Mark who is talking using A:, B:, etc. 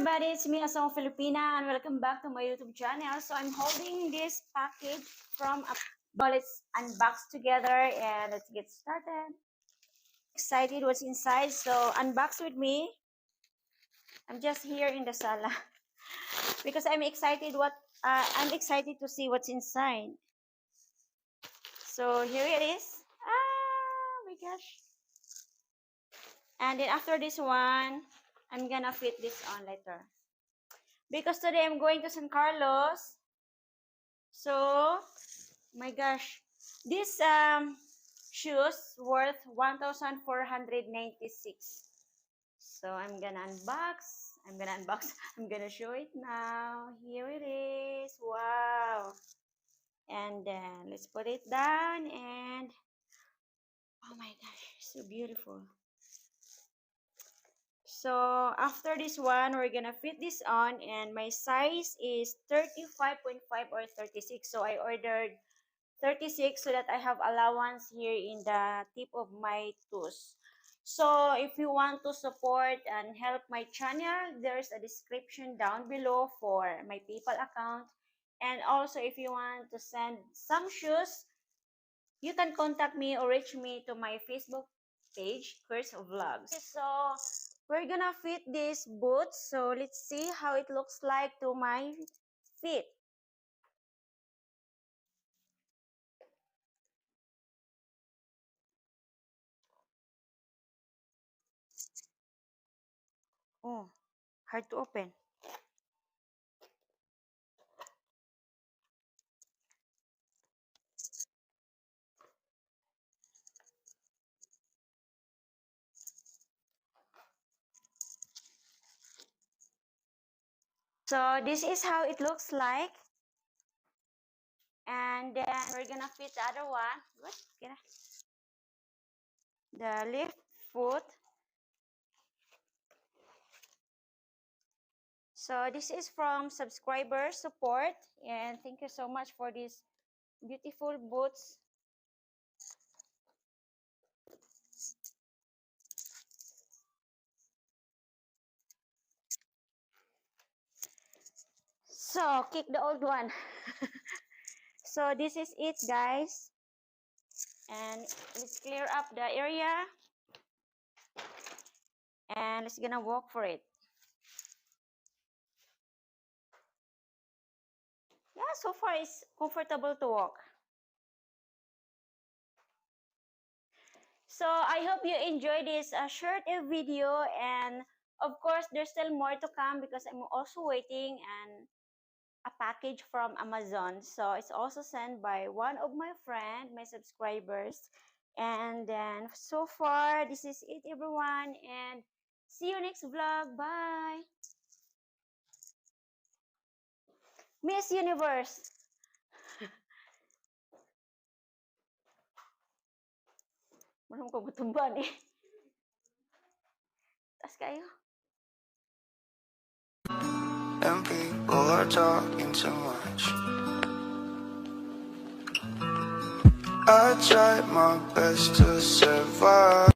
A: everybody, it's me Asawang Filipina and welcome back to my YouTube channel. So I'm holding this package from a let's unbox together and let's get started. Excited what's inside, so unbox with me. I'm just here in the sala because I'm excited to see what's inside. So here it is. Oh my gosh. And then after this one, I'm gonna fit this on later. Because today I'm going to San Carlos. So, my gosh. This shoes worth 1,496. So, I'm gonna unbox. I'm gonna show it now. Here it is. Wow. And then, let's put it down and oh my gosh, so beautiful. So after this one, we're gonna fit this on, and my size is 35.5 or 36. So I ordered 36 so that I have allowance here in the tip of my toes. So if you want to support and help my channel, there's a description down below for my PayPal account. And also if you want to send some shoes, you can contact me or reach me to my Facebook page, Curse Vlogs. So we're gonna fit these boots. So let's see how it looks like to my feet. Oh, hard to open. So this is how it looks like. And then we're gonna fit the other one. What? The left foot. So this is from subscriber support. And thank you so much for these beautiful boots. So kick the old one. So this is it, guys. And let's clear up the area. And let's gonna walk for it. Yeah, so far it's comfortable to walk. So I hope you enjoy this short video, and of course there's still more to come because I'm also waiting and a package from Amazon. So it's also sent by one of my friends, my subscribers. And then so far, this is it, everyone. And see you next vlog. Bye. Miss Universe. Marunong ko gutumban eh. Tas kayo.
B: And people are talking too much. I tried my best to survive.